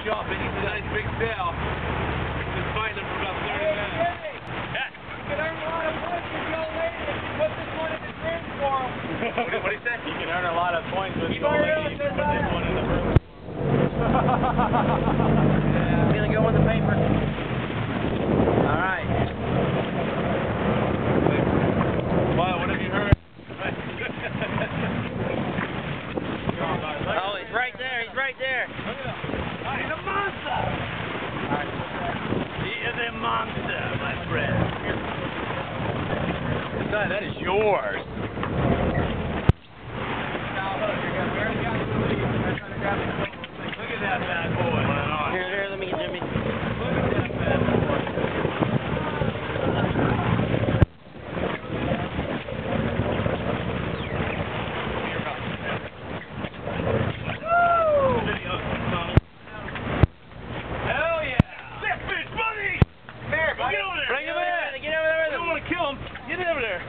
jumping. He's a nice big tail. Been fighting him for about 30 minutes. Yeah. You can earn a lot of points with the old lady if you put this one in his room for him. What did he say? You can earn a lot of points with the Keep old our lady if you ears put this one in the room. Yeah, I'm gonna go in the paper. All right. Well, what have you heard? Oh, he's right there. He's right there. Look at him. He's a monster. He is a monster, my friend. Josiah, that is yours. Look at that bad boy. Here, let me get Jimmy. Look at that bad boy. Hell yeah! Sailfish, buddy! Come here, buddy. Get over there! Bring him in. Get over there with I him. don't want to kill him. Get over there.